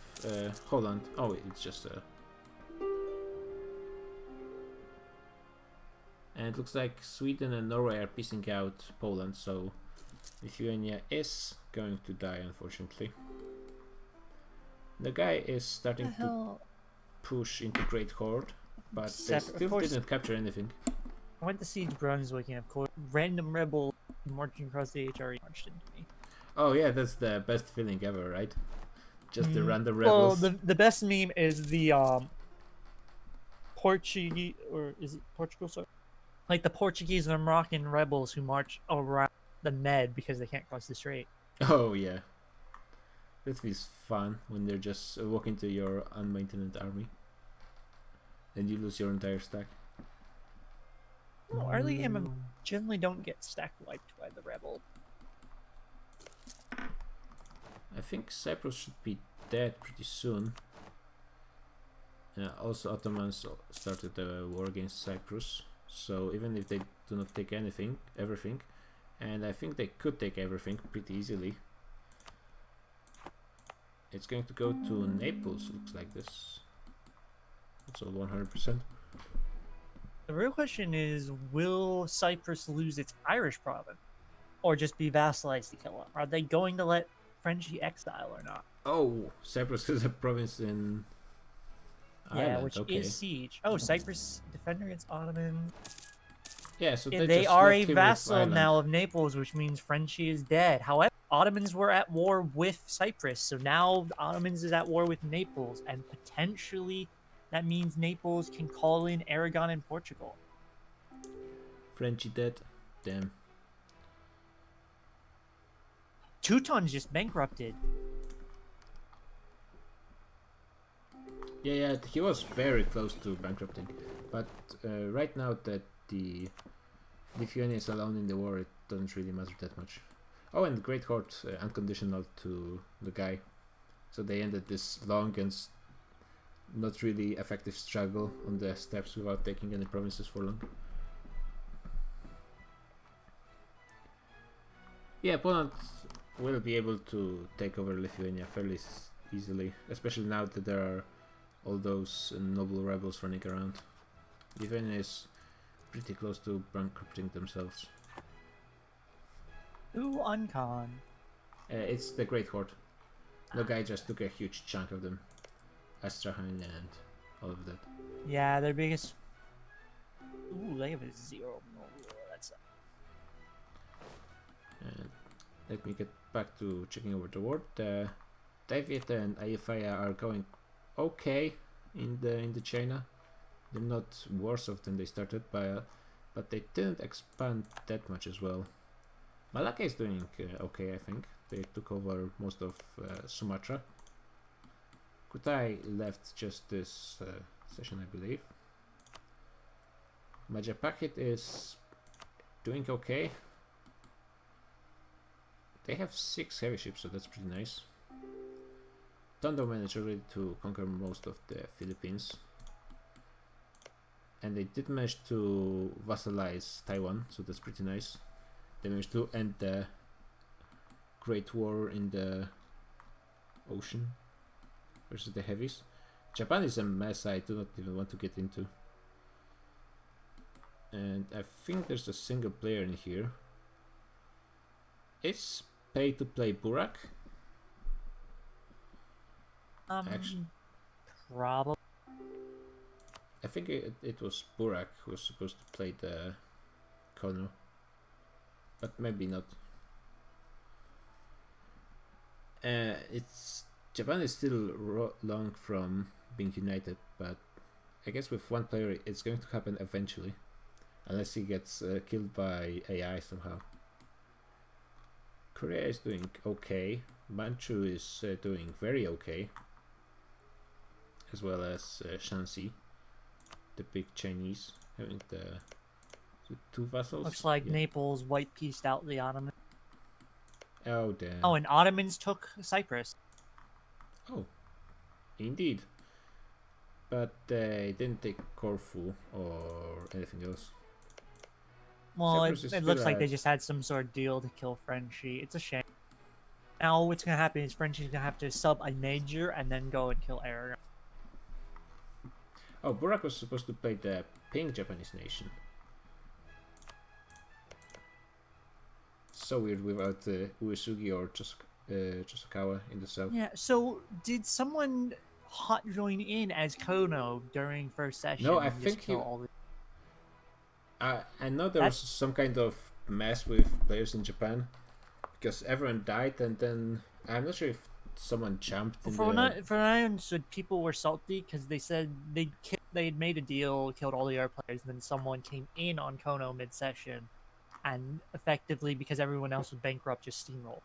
Holland. Oh, it's just and it looks like Sweden and Norway are piecing out Poland, so Lithuania is going to die, unfortunately. The guy is starting to push into Great Horde, but they still didn't capture anything. I went to siege Brunswick, and of course, random rebel marching across the HRE marched into me. Oh yeah, that's the best feeling ever, right? Just the random rebels. Well, the best meme is the Portuguese, or is it Portugal? Sorry, like the Portuguese and Moroccan rebels who march around the Med because they can't cross the strait. Oh yeah. That feels fun when they're just walking to your unmaintained army and you lose your entire stack. Well, early game generally don't get stack wiped by the rebel. I think Cyprus should be dead pretty soon. Also, Ottomans started a war against Cyprus, so even if they do not take everything, and I think they could take everything pretty easily. It's going to go to Naples, looks like this. It's all 100%. The real question is, will Cyprus lose its Irish province? Or just be vassalized to kill them? Are they going to let Frenchy exile or not? Oh, Cyprus is a province in Ireland, yeah, which is siege. Oh, Cyprus defender against Ottoman. Yeah, so they are a vassal now of Naples, which means Frenchy is dead. However, Ottomans were at war with Cyprus, so now the Ottomans is at war with Naples, and potentially that means Naples can call in Aragon and Portugal. Frenchy dead. Damn. Teuton's just bankrupted. Yeah, he was very close to bankrupting, but right now that the Lithuania is alone in the war, it doesn't really matter that much. Oh, and Great Horde unconditional to the guy. So they ended this long and not really effective struggle on the steppes without taking any provinces for long. Yeah, Poland will be able to take over Lithuania fairly easily, especially now that there are all those noble rebels running around. Lithuania is pretty close to bankrupting themselves. Who uncon? It's the Great Horde. The guy just took a huge chunk of them. Astrahan and all of that. Yeah, their biggest. Ooh, they have a 0. That's. And let me get back to checking over the ward. David and Ayefaya are going okay in the China. They're not worse off than they started, but they didn't expand that much as well. Malacca is doing okay, I think. They took over most of Sumatra. Kutai left just this session, I believe. Majapahit is doing okay. They have 6 heavy ships, so that's pretty nice. Tondo managed already to conquer most of the Philippines. And they did manage to vassalize Taiwan, so that's pretty nice. They managed to end the Great War in the ocean versus the heavies. Japan is a mess I do not even want to get into. And I think there's a single player in here. It's pay to play Burak. Actually, Probably. I think it was Burak who was supposed to play the Kono, but maybe not. It's Japan is still long from being united, but I guess with one player it's going to happen eventually, unless he gets killed by AI somehow. Korea is doing okay. Manchu is doing very okay, as well as Shanxi, the big Chinese, having the 2 vassals. Looks like Naples white pieced out the Ottomans. Oh damn. Oh, and Ottomans took Cyprus. Oh, indeed. But they didn't take Corfu or anything else. Well, Cyprus is it looks still like they just had some sort of deal to kill Frenchie. It's a shame. Now what's gonna happen is Frenchie's gonna have to sub a major and then go and kill Aragon. Oh, Burak was supposed to play the pink Japanese nation. So weird without Uesugi or Chosokawa in the south. Yeah, so did someone hot join in as Kono during first session? No, I and just think kill all the... I know there was some kind of mess with players in Japan because everyone died, and then I'm not sure if someone jumped in For what I understood, people were salty because they said they'd made a deal, killed all the other players, and then someone came in on Kono mid-session, and effectively, because everyone else was bankrupt, just steamrolled.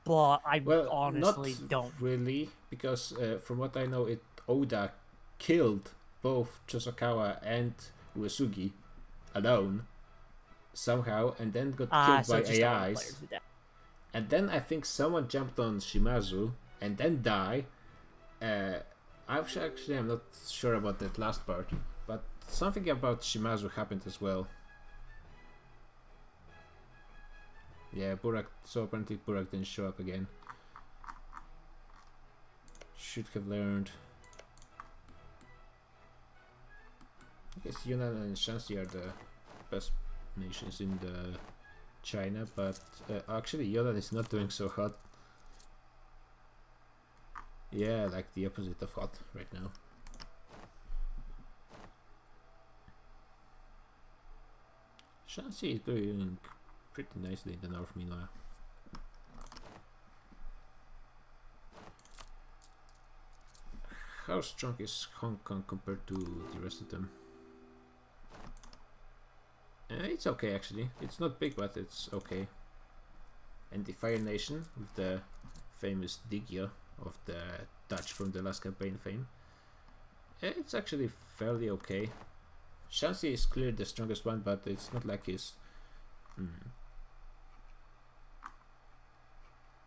But I honestly don't really, because from what I know, Oda killed both Chosokawa and Uesugi alone somehow, and then got killed by AIs. And then I think someone jumped on Shimazu and then died. Actually, I'm not sure about that last part, but something about Shimazu happened as well. Yeah, Burak. So apparently Burak didn't show up again. Should have learned. I guess Yunnan and Shanxi are the best nations in the China, but actually Yunnan is not doing so hot. Yeah, like the opposite of hot right now. Shanxi is doing pretty nicely in the north, meanwhile. How strong is Hong Kong compared to the rest of them? It's okay actually. It's not big, but it's okay. And the Fire Nation, with the famous Digya of the Dutch from the last campaign fame, it's actually fairly okay. Shanxi is clearly the strongest one, but it's not like he's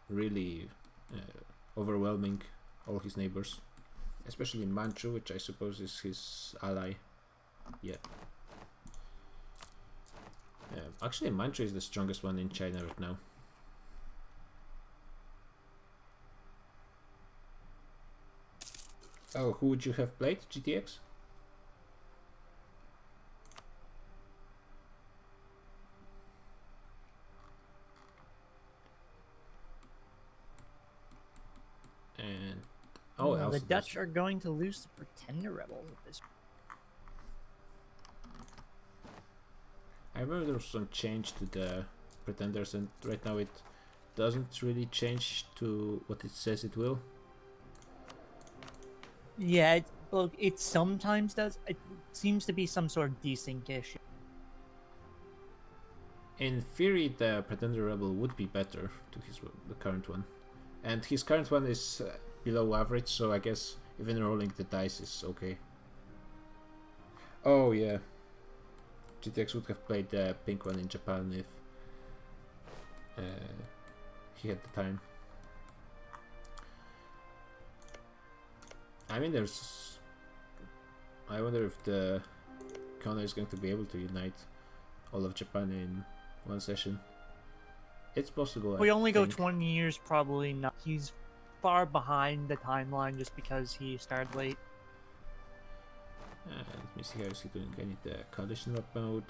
really overwhelming all his neighbors, especially Manchu, which I suppose is his ally. Yeah. Actually, Manchu is the strongest one in China right now. Oh, who would you have played? GTX? And oh, Well, also the Dutch are going to lose the Pretender Rebels at this. I remember there was some change to the Pretenders, and right now it doesn't really change to what it says it will. Yeah, look, it sometimes does. It seems to be some sort of desync issue. In theory, the Pretender Rebel would be better to the current one, and his current one is below average, so I guess even rolling the dice is okay. Oh yeah, GTX would have played the pink one in Japan if he had the time. I mean, I wonder if the Kono is going to be able to unite all of Japan in one session. It's possible. We I only go think. 20 years, probably not. He's far behind the timeline just because he started late. Let me see how is he doing. I need the coalition map mode.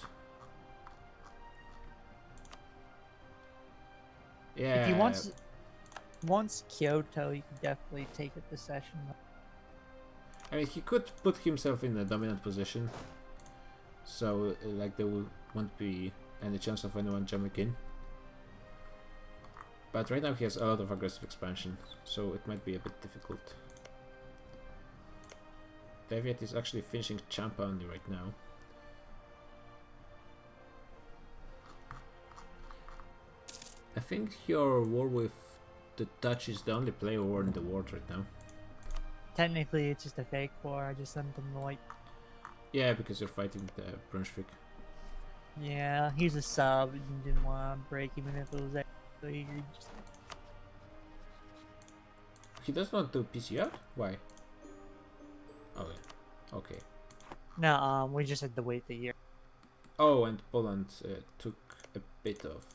Yeah. If he wants Kyoto, he can definitely take it this session. I mean, he could put himself in a dominant position, so like there won't be any chance of anyone jumping in. But right now he has a lot of aggressive expansion, so it might be a bit difficult. Deviat is actually finishing Champa only right now. I think your war with the Dutch is the only player war in the world right now. Technically, it's just a fake war. I just sent him the white. Yeah, because you're fighting the Brunswick. Yeah, he's a sub and didn't want to break even if it was actually just... He doesn't want to PC out? Why? Oh yeah. Okay. No, we just had to wait the year. Oh, and Poland took a bit of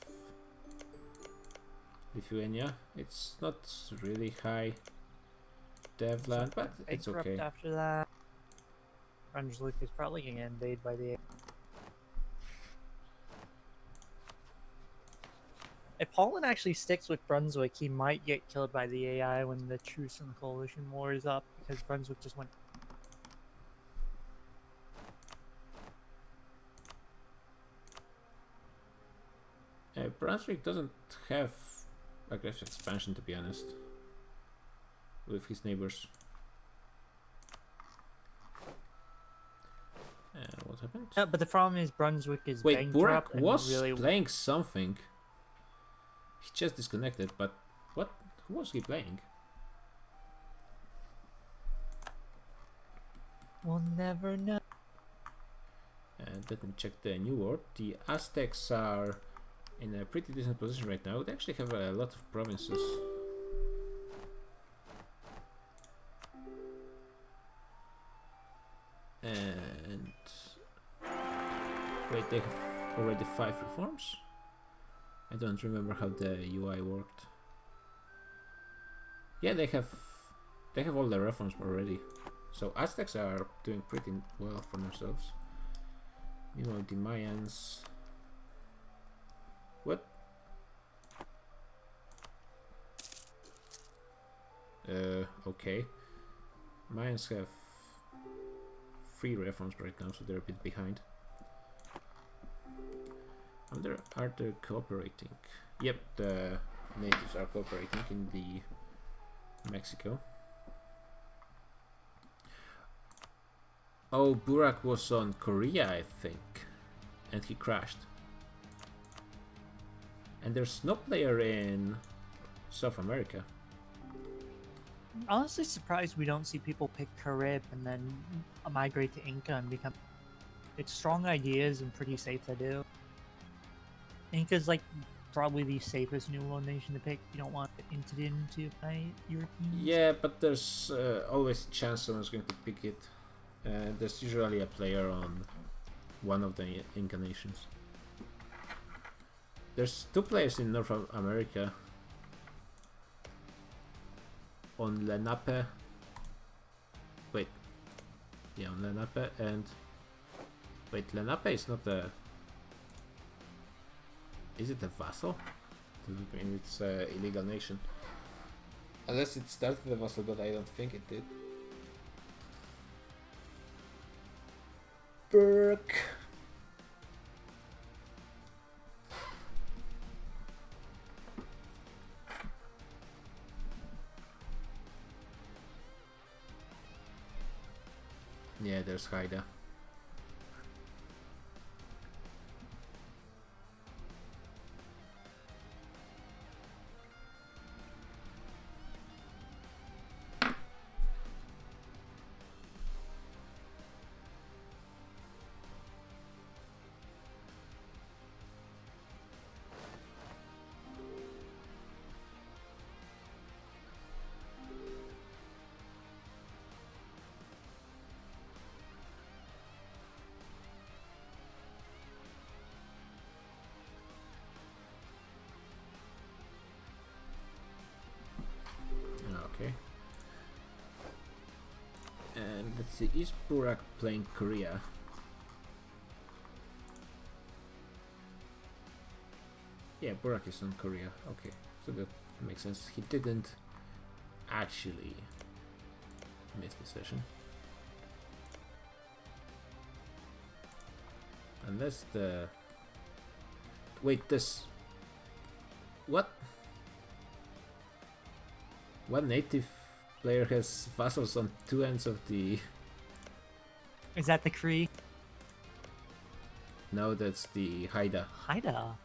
Lithuania. It's not really high dev land, but it's Bankrupt okay. after that. Brunswick is probably going to invade by the... If Poland actually sticks with Brunswick, he might get killed by the AI when the truce and coalition war is up, because Brunswick just went... Brunswick doesn't have aggressive expansion, to be honest, with his neighbors. What happened? Yeah, but the problem is Brunswick is Wait, bankrupt Burak and was really... playing something. He just disconnected, but what? Who was he playing? We'll never know. Let me check the new world. The Aztecs are in a pretty decent position right now. They actually have a lot of provinces. And wait, they have already 5 reforms? I don't remember how the UI worked. Yeah, they have all the reforms already. So Aztecs are doing pretty well for themselves. Meanwhile, the Mayans... What? Okay. Mayans have 3 reforms right now, so they're a bit behind. Are they cooperating? Yep, the natives are cooperating in the Mexico. Oh, Burak was on Korea, I think, and he crashed. And there's no player in South America. Honestly surprised we don't see people pick Carib and then migrate to Inca and become... It's strong ideas and pretty safe to do. Inca's like probably the safest New World nation to pick. You don't want it into by Europeans. Yeah, but there's always a chance someone's going to pick it. There's usually a player on one of the Inca nations. There's 2 players in North America. On Lenape. Wait. Yeah, on Lenape and... Wait, Lenape is not a... Is it a vassal? I mean, it's an illegal nation. Unless it started a vassal, but I don't think it did. Burke. Yeah, there's Haida. Okay. And let's see, is Burak playing Korea? Yeah, Burak is on Korea. Okay, so that makes sense. He didn't actually miss the session. Unless the... Wait, this... What? One native player has vassals on 2 ends of the... Is that the Cree? No, that's the Haida. Haida.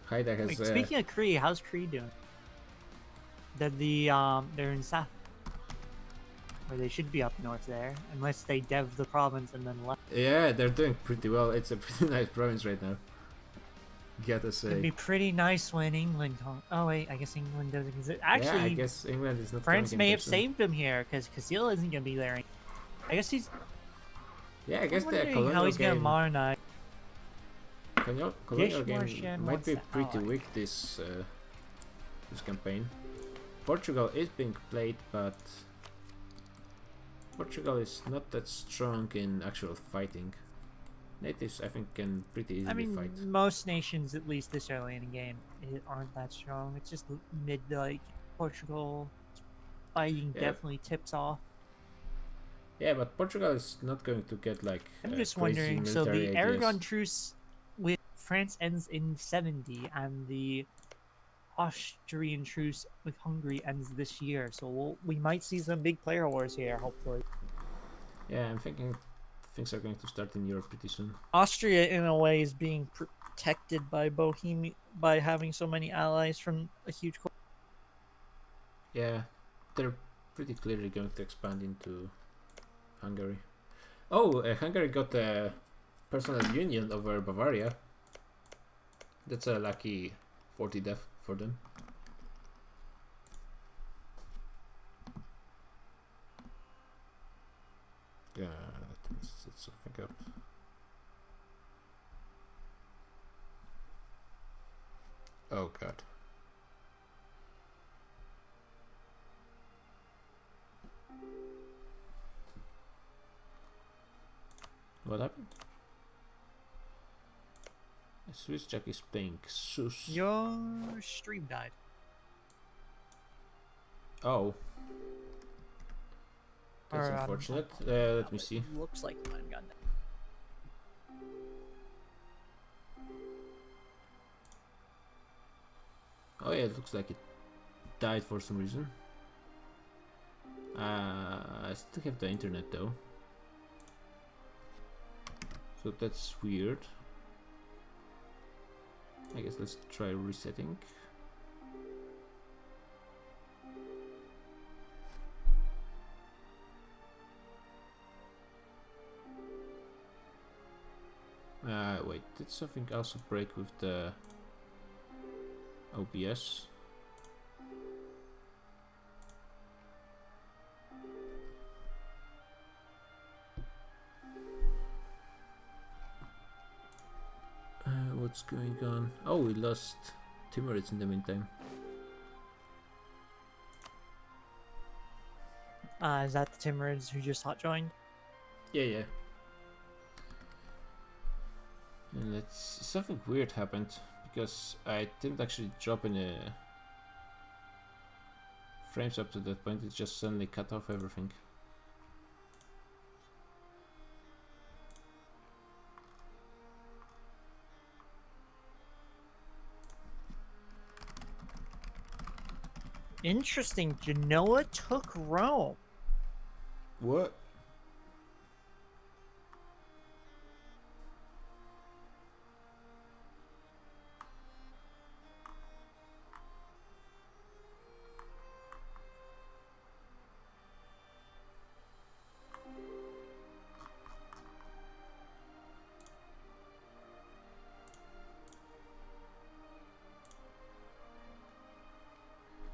Haida has... Wait, speaking of Cree, how's Cree doing? They're in South, or they should be up north there, unless they dev the province and then left. Yeah, they're doing pretty well. It's a pretty nice province right now. Gotta It'd say. be pretty nice when England. Oh wait, I guess England doesn't exist. Actually, yeah, I guess England is not. France coming may anytime have soon. saved him here because Castile isn't gonna be there. I guess he's. Yeah, I guess I'm the wondering colonial how he's gonna game. modernize. Colonial Gish game Martian might wants be to pretty ally. weak this this campaign. Portugal is being played, but Portugal is not that strong in actual fighting. Natives, I think, can pretty easily I mean, fight. most nations, at least this early in the game, aren't that strong. It's just mid, like Portugal fighting Yeah. definitely tips off. Yeah, but Portugal is not going to get like. I'm just crazy wondering. So the military Aragon ideas. truce with France ends in 70, and the Austrian truce with Hungary ends this year. So we might see some big player wars here, hopefully. Yeah, I'm thinking things are going to start in Europe pretty soon. Austria, in a way, is being protected by Bohemia by having so many allies from a huge. Yeah, they're pretty clearly going to expand into Hungary. Oh, Hungary got a personal union over Bavaria. That's a lucky 40 death for them. Yeah, let's set something up. Oh god. What happened? Swiss Jack is playing Sus. Your stream died. Oh. That's Or, unfortunate. Let me see. Looks like mine got died. Oh yeah, it looks like it died for some reason. I still have the internet though. So that's weird. I guess let's try resetting. Wait, did something also break with the... OBS. What's going on? Oh, we lost Timurids in the meantime. Is that the Timurids who just hot joined? Yeah. And something weird happened because I didn't actually drop any frames up to that point. It just suddenly cut off everything. Interesting. Genoa took Rome. What?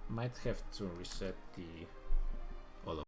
Might have to reset the